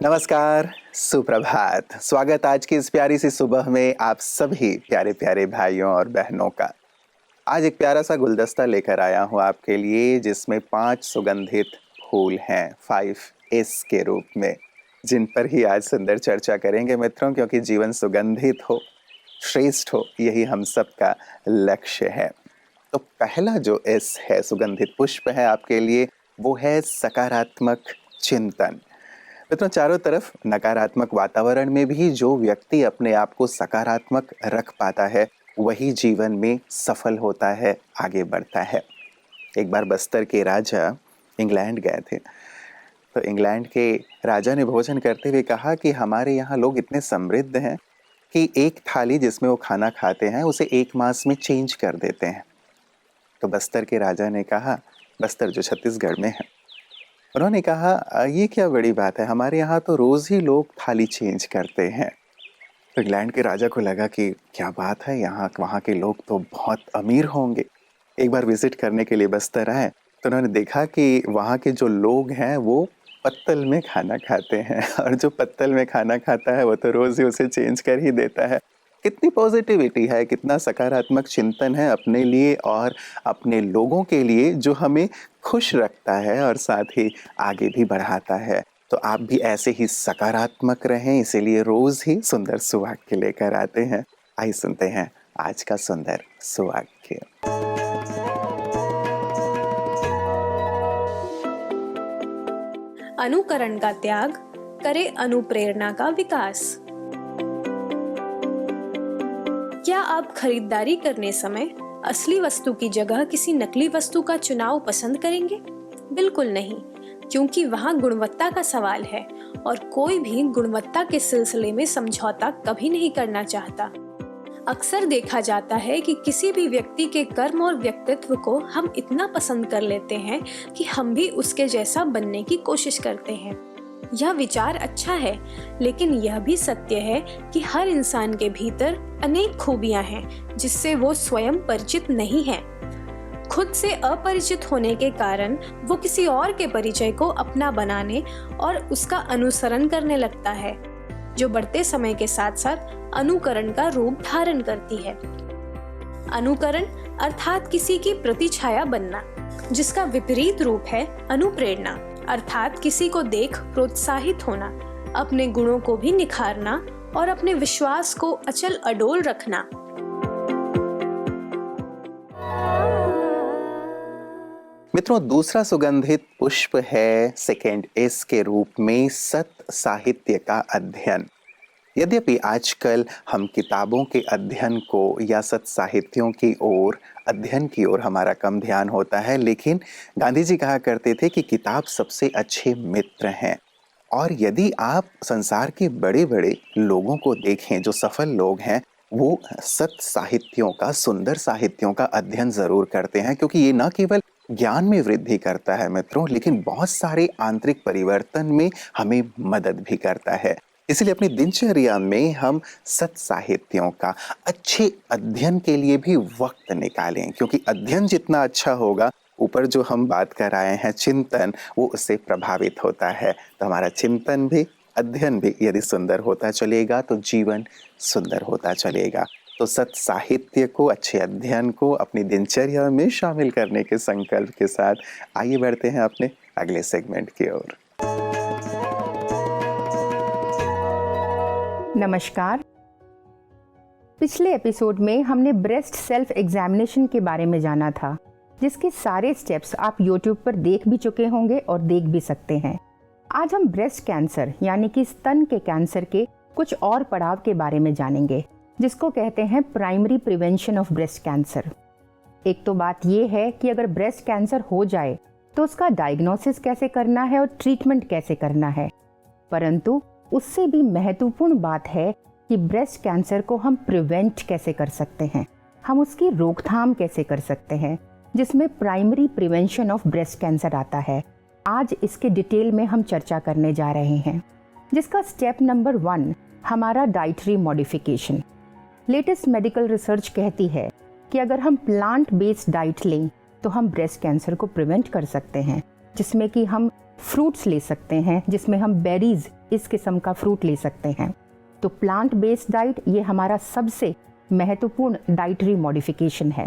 नमस्कार, सुप्रभात। स्वागत आज की इस प्यारी सी सुबह में आप सभी प्यारे प्यारे भाइयों और बहनों का। आज एक प्यारा सा गुलदस्ता लेकर आया हूँ आपके लिए, जिसमें 5 सुगंधित फूल हैं 5S के रूप में, जिन पर ही आज सुंदर चर्चा करेंगे मित्रों, क्योंकि जीवन सुगंधित हो, श्रेष्ठ हो, यही हम सबका लक्ष्य है। तो पहला जो S है, सुगंधित पुष्प है आपके लिए, वो है सकारात्मक चिंतन। मित्रों, चारों तरफ नकारात्मक वातावरण में भी जो व्यक्ति अपने आप को सकारात्मक रख पाता है, वही जीवन में सफल होता है, आगे बढ़ता है। एक बार बस्तर के राजा इंग्लैंड गए थे, तो इंग्लैंड के राजा ने भोजन करते हुए कहा कि हमारे यहाँ लोग इतने समृद्ध हैं कि एक थाली जिसमें वो खाना खाते हैं, उसे 1 मास में चेंज कर देते हैं। तो बस्तर के राजा ने कहा, बस्तर जो छत्तीसगढ़ में है, उन्होंने कहा ये क्या बड़ी बात है, हमारे यहाँ तो रोज़ ही लोग थाली चेंज करते हैं। तो इंग्लैंड के राजा को लगा कि क्या बात है, यहाँ वहाँ के लोग तो बहुत अमीर होंगे। एक बार विजिट करने के लिए बस्तर आए, तो उन्होंने देखा कि वहाँ के जो लोग हैं वो पत्तल में खाना खाते हैं, और जो पत्तल में खाना खाता है वो तो रोज़ ही उसे चेंज कर ही देता है। कितनी पॉजिटिविटी है, कितना सकारात्मक चिंतन है अपने लिए और अपने लोगों के लिए, जो हमें खुश रखता है और साथ ही आगे भी बढ़ाता है। तो आप भी ऐसे ही सकारात्मक रहें, इसीलिए रोज ही सुंदर सुवाक्य लेकर आते हैं। आइए सुनते हैं आज का सुंदर सुवाक्य। अनुकरण का त्याग करे अनुप्रेरणा का विकास। क्या आप खरीदारी करने समय असली वस्तु की जगह किसी नकली वस्तु का चुनाव पसंद करेंगे? बिल्कुल नहीं, क्योंकि वहाँ गुणवत्ता का सवाल है और कोई भी गुणवत्ता के सिलसिले में समझौता कभी नहीं करना चाहता। अक्सर देखा जाता है कि किसी भी व्यक्ति के कर्म और व्यक्तित्व को हम इतना पसंद कर लेते हैं कि हम भी उसके जैसा बनने की कोशिश करते हैं। यह विचार अच्छा है, लेकिन यह भी सत्य है कि हर इंसान के भीतर अनेक खूबियां हैं जिससे वो स्वयं परिचित नहीं है। खुद से अपरिचित होने के कारण वो किसी और के परिचय को अपना बनाने और उसका अनुसरण करने लगता है, जो बढ़ते समय के साथ साथ अनुकरण का रूप धारण करती है। अनुकरण अर्थात किसी की प्रतिछाया बनना, जिसका विपरीत रूप है अनुप्रेरणा अर्थात किसी को देख प्रोत्साहित होना, अपने गुणों को भी निखारना और अपने विश्वास को अचल अडोल रखना। मित्रों, दूसरा सुगंधित पुष्प है सेकंड S के रूप में सत साहित्य का अध्ययन। यद्यपि आजकल हम किताबों के अध्ययन को या सत साहित्यों की ओर अध्ययन की ओर हमारा कम ध्यान होता है, लेकिन गांधी जी कहा करते थे कि किताब सबसे अच्छे मित्र हैं। और यदि आप संसार के बड़े बड़े लोगों को देखें, जो सफल लोग हैं, वो सत साहित्यों का, सुंदर साहित्यों का अध्ययन जरूर करते हैं, क्योंकि ये न केवल ज्ञान में वृद्धि करता है मित्रों, लेकिन बहुत सारे आंतरिक परिवर्तन में हमें मदद भी करता है। इसलिए अपनी दिनचर्या में हम सत साहित्यों का अच्छे अध्ययन के लिए भी वक्त निकालें, क्योंकि अध्ययन जितना अच्छा होगा, ऊपर जो हम बात कर आए हैं चिंतन, वो उससे प्रभावित होता है। तो हमारा चिंतन भी, अध्ययन भी यदि सुंदर होता चलेगा तो जीवन सुंदर होता चलेगा। तो सत साहित्य को, अच्छे अध्ययन को अपनी दिनचर्या में शामिल करने के संकल्प के साथ आइए बढ़ते हैं अपने अगले सेगमेंट की ओर। नमस्कार। पिछले एपिसोड में हमने ब्रेस्ट सेल्फ एग्जामिनेशन के बारे में जाना था, जिसके सारे स्टेप्स आप YouTube पर देख भी चुके होंगे और देख भी सकते हैं। आज हम ब्रेस्ट कैंसर यानी कि स्तन के कैंसर के कुछ और पड़ाव के बारे में जानेंगे, जिसको कहते हैं primary prevention of breast cancer. एक तो बात ये है कि अगर ब्रेस्ट कैंसर हो जाए तो उसका डायग्नोसिस कैसे करना है और ट्रीटमेंट कैसे करना है, परंतु उससे भी महत्वपूर्ण बात है कि ब्रेस्ट कैंसर को हम प्रिवेंट कैसे कर सकते हैं, हम उसकी रोकथाम कैसे कर सकते हैं, जिसमें primary prevention of breast cancer आता है। आज इसके डिटेल में हम चर्चा करने जा रहे हैं, जिसका स्टेप नंबर 1 हमारा dietary modification. Latest medical research कहती है कि अगर हम प्लांट बेस्ड डाइट लें तो हम ब्रेस्ट कैंसर को प्रिवेंट कर सकते हैं, जिसमें कि हम फ्रूट्स ले सकते हैं, जिसमें हम बेरीज इस किस्म का फ्रूट ले सकते हैं। तो प्लांट बेस्ड डाइट ये हमारा सबसे महत्वपूर्ण डाइटरी मॉडिफिकेशन है।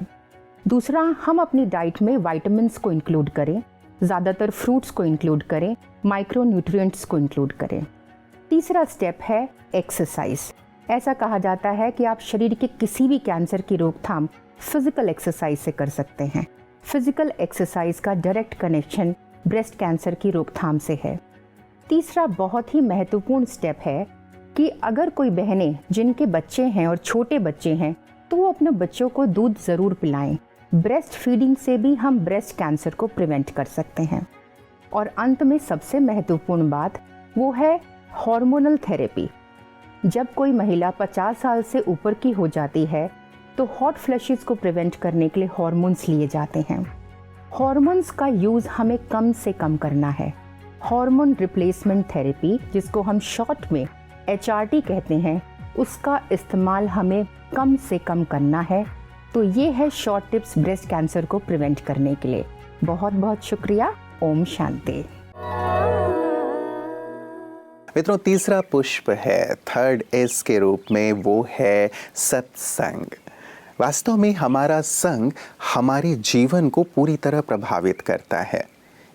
दूसरा, हम अपनी डाइट में विटामिन्स को इंक्लूड करें, ज़्यादातर फ्रूट्स को इंक्लूड करें, माइक्रो न्यूट्रिएंट्स को इंक्लूड करें। तीसरा स्टेप है एक्सरसाइज। ऐसा कहा जाता है कि आप शरीर के किसी भी कैंसर की रोकथाम फिजिकल एक्सरसाइज से कर सकते हैं। फिजिकल एक्सरसाइज का डायरेक्ट कनेक्शन ब्रेस्ट कैंसर की रोकथाम से है। तीसरा बहुत ही महत्वपूर्ण स्टेप है कि अगर कोई बहनें जिनके बच्चे हैं और छोटे बच्चे हैं तो वो अपने बच्चों को दूध ज़रूर पिलाएं। ब्रेस्ट फीडिंग से भी हम ब्रेस्ट कैंसर को प्रिवेंट कर सकते हैं। और अंत में सबसे महत्वपूर्ण बात वो है हार्मोनल थेरेपी। जब कोई महिला 50 साल से ऊपर की हो जाती है तो हॉट फ्लैशेस को प्रिवेंट करने के लिए हार्मोन्स लिए जाते हैं। हार्मोन्स का यूज़ हमें कम से कम करना है। हार्मोन रिप्लेसमेंट थेरेपी, जिसको हम शॉर्ट में HRT कहते हैं, उसका इस्तेमाल हमें कम से कम करना है। तो ये है शॉर्ट टिप्स ब्रेस्ट कैंसर को प्रिवेंट करने के लिए। बहुत बहुत शुक्रिया। ओम शांति। मित्रों, तीसरा पुष्प है, थर्ड एस के रूप में, वो है सत्संग। वास्तव में हमारा संग हमारे जीवन को पूरी तरह प्रभावित करता है।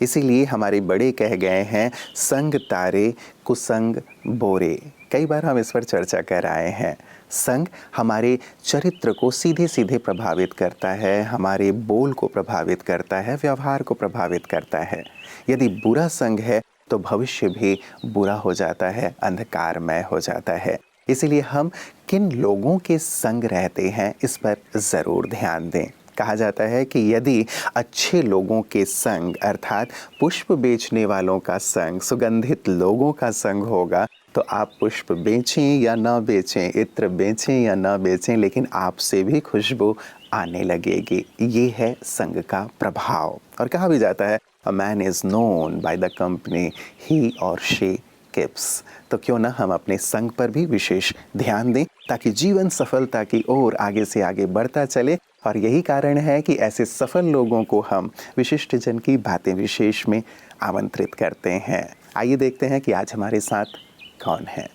इसीलिए हमारे बड़े कह गए हैं, संग तारे कुसंग बोरे। कई बार हम इस पर चर्चा कर आए हैं। संग हमारे चरित्र को सीधे सीधे प्रभावित करता है, हमारे बोल को प्रभावित करता है, व्यवहार को प्रभावित करता है। यदि बुरा संग है तो भविष्य भी बुरा हो जाता है, अंधकारमय हो जाता है। इसीलिए हम किन लोगों के संग रहते हैं इस पर ज़रूर ध्यान दें। कहा जाता है कि यदि अच्छे लोगों के संग अर्थात पुष्प बेचने वालों का संग, सुगंधित लोगों का संग होगा तो आप पुष्प बेचें या ना बेचें, इत्र बेचें या ना बेचें, लेकिन आपसे भी खुशबू आने लगेगी। ये है संग का प्रभाव। और कहा भी जाता है, a man is known by the company he और शी कीप्स। तो क्यों ना हम अपने संग पर भी विशेष ध्यान दें ताकि जीवन सफलता की ओर आगे से आगे बढ़ता चले। और यही कारण है कि ऐसे सफल लोगों को हम विशिष्ट जन की बातें विशेष में आमंत्रित करते हैं। आइए देखते हैं कि आज हमारे साथ कौन है।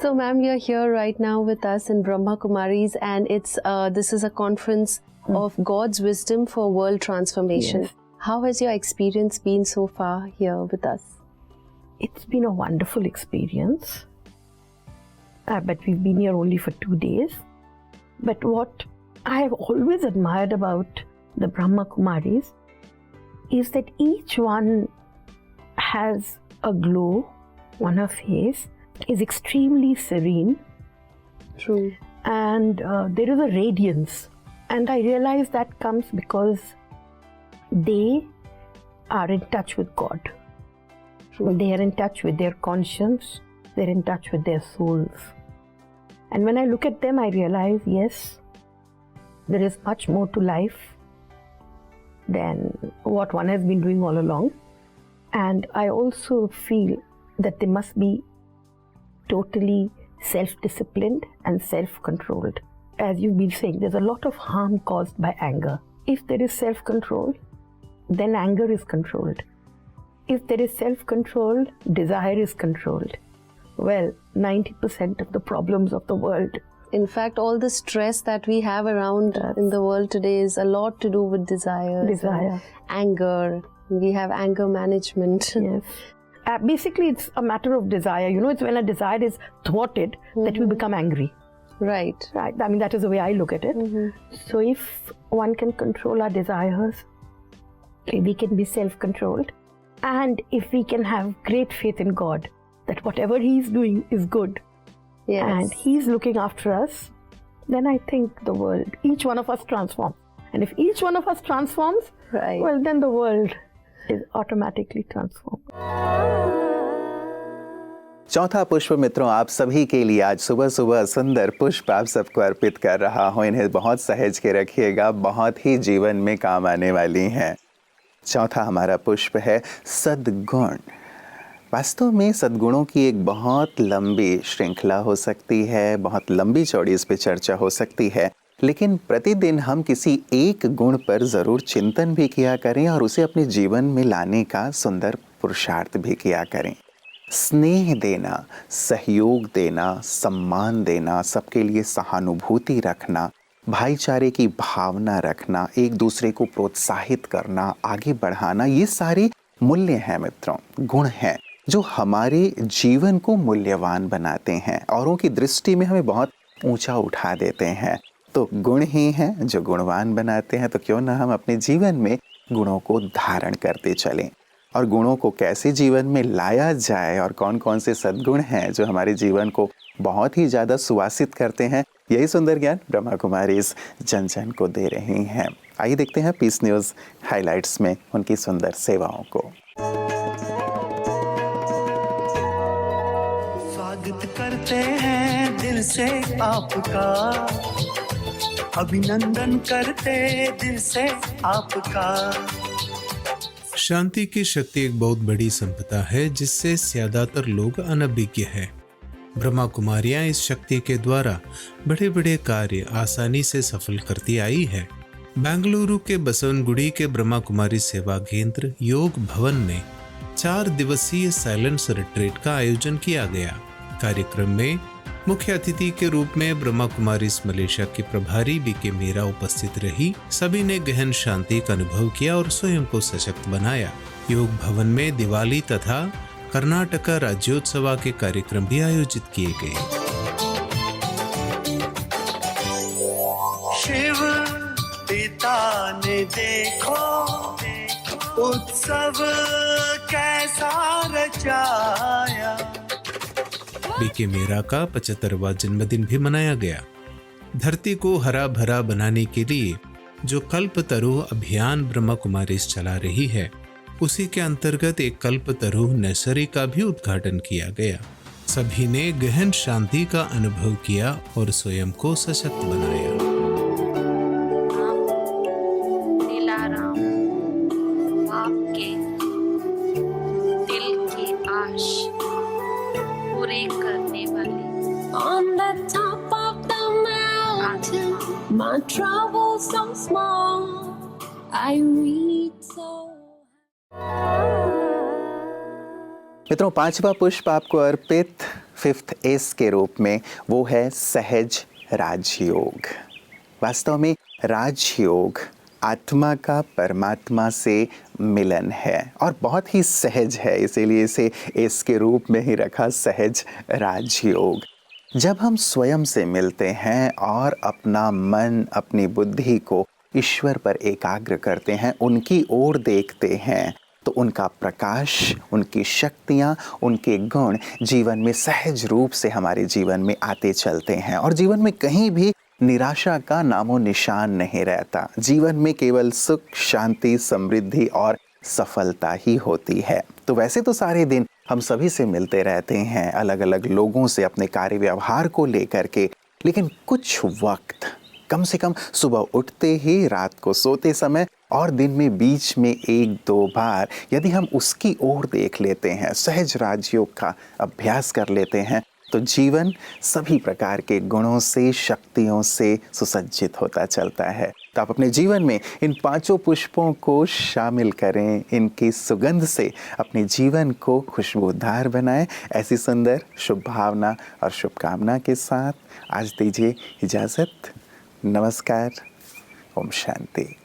So ma'am, you're here right now with us in Brahma Kumaris, and this is a conference of God's wisdom for world transformation. Yes. How has your experience been so far here with us? It's been a wonderful experience, but we've been here only for 2 days. But what I have always admired about the Brahma Kumaris is that each one has a glow on her face, is extremely serene. True. And there is a radiance, and I realize that comes because they are in touch with God. They are in touch with their conscience, they're in touch with their souls. And when I look at them, I realize, yes, there is much more to life than what one has been doing all along. And I also feel that they must be totally self-disciplined and self-controlled. As you've been saying, there's a lot of harm caused by anger. If there is self-control, then anger is controlled. If there is self-control, desire is controlled. Well, 90% of the problems of the world. In fact, all the stress that we have around in the world today is a lot to do with desire. Anger. We have anger management. Yes. Basically, it's a matter of desire. You know, it's when a desire is thwarted that we become angry. Right. Right. I mean, that is the way I look at it. So if one can control our desires, we can be self-controlled. And if we can have great faith in God, that whatever He's doing is good, Yes. and He's looking after us, then I think the world, each one of us transforms. And if each one of us transforms, Right. well, then the world is automatically transformed. चौथा पुष्प मित्रों, आप सभी के लिए आज सुबह सुबह सुंदर पुष्प आप सबको अर्पित कर रहा हूँ। इन्हें बहुत सहेज के रखिएगा, बहुत ही जीवन में काम आने वाली हैं। चौथा हमारा पुष्प है सद्गुण। वास्तव में सद्गुणों की एक बहुत लंबी श्रृंखला हो सकती है, बहुत लंबी चौड़ी इस पे चर्चा हो सकती है। लेकिन प्रतिदिन हम किसी एक गुण पर ज़रूर चिंतन भी किया करें और उसे अपने जीवन में लाने का सुंदर पुरुषार्थ भी किया करें। स्नेह देना, सहयोग देना, सम्मान देना, सबके लिए सहानुभूति रखना, भाईचारे की भावना रखना, एक दूसरे को प्रोत्साहित करना, आगे बढ़ाना, ये सारे मूल्य हैं मित्रों, गुण हैं जो हमारे जीवन को मूल्यवान बनाते हैं, औरों की दृष्टि में हमें बहुत ऊंचा उठा देते हैं। तो गुण ही हैं जो गुणवान बनाते हैं। तो क्यों ना हम अपने जीवन में गुणों को धारण करते चलें। और गुणों को कैसे जीवन में लाया जाए और कौन कौन से सद्गुण हैं जो हमारे जीवन को बहुत ही ज़्यादा सुवासित करते हैं, यही सुंदर ज्ञान ब्रह्मा कुमारी इस जन जन को दे रही हैं। आइए देखते हैं पीस न्यूज़ हाइलाइट्स में उनकी सुंदर सेवाओं को। स्वागत करते हैं दिल से आपका, अभिनंदन करते दिल से आपका। शांति की शक्ति एक बहुत बड़ी संपदा है जिससे ज्यादातर लोग अनभिज्ञ हैं। ब्रह्मा कुमारियां इस शक्ति के द्वारा बड़े बड़े कार्य आसानी से सफल करती आई है। बेंगलुरु के बसवनगुड़ी के ब्रह्मा कुमारी सेवा केंद्र योग भवन में 4 दिवसीय साइलेंस रिट्रीट का आयोजन किया गया। कार्यक्रम में मुख्य अतिथि के रूप में ब्रह्मा कुमारी मलेशिया की प्रभारी बीके मीरा उपस्थित रही। सभी ने गहन शांति का अनुभव किया और स्वयं को सशक्त बनाया। योग भवन में दिवाली तथा कर्नाटका राज्योत्सव के कार्यक्रम भी आयोजित किए गए। शिव पिता ने देखो उत्सव कैसा रचाया। बीके मीरा का 75वां जन्मदिन भी मनाया गया। धरती को हरा भरा बनाने के लिए जो कल्पतरु अभियान ब्रह्मा कुमारी चला रही है, उसी के अंतर्गत एक कल्पतरु नर्सरी का भी उद्घाटन किया गया। सभी ने गहन शांति का अनुभव किया और स्वयं को सशक्त बनाया। दिलाराम आपके दिल की आश पूरे करने वाले। On the top of the mountain, my troubles so small, I read so. मित्रों, 5वां पुष्प आपको अर्पित 5th एस के रूप में वो है सहज राजयोग। वास्तव में राजयोग आत्मा का परमात्मा से मिलन है और बहुत ही सहज है, इसीलिए इसे एस के रूप में ही रखा, सहज राजयोग। जब हम स्वयं से मिलते हैं और अपना मन, अपनी बुद्धि को ईश्वर पर एकाग्र करते हैं, उनकी ओर देखते हैं, तो उनका प्रकाश, उनकी शक्तियाँ, उनके गुण जीवन में सहज रूप से हमारे जीवन में आते चलते हैं और जीवन में कहीं भी निराशा का नामो निशान नहीं रहता। जीवन में केवल सुख, शांति, समृद्धि और सफलता ही होती है। तो वैसे तो सारे दिन हम सभी से मिलते रहते हैं, अलग अलग लोगों से अपने कार्य व्यवहार को लेकर के, लेकिन कुछ वक्त, कम से कम सुबह उठते ही, रात को सोते समय और दिन में बीच में 1-2 बार यदि हम उसकी ओर देख लेते हैं, सहज राजयोग का अभ्यास कर लेते हैं, तो जीवन सभी प्रकार के गुणों से, शक्तियों से सुसज्जित होता चलता है। तो आप अपने जीवन में इन 5 पुष्पों को शामिल करें, इनकी सुगंध से अपने जीवन को खुशबूदार बनाएं। ऐसी सुंदर शुभ भावना और शुभकामना के साथ आज दीजिए इजाज़त। नमस्कार। ओम शांति।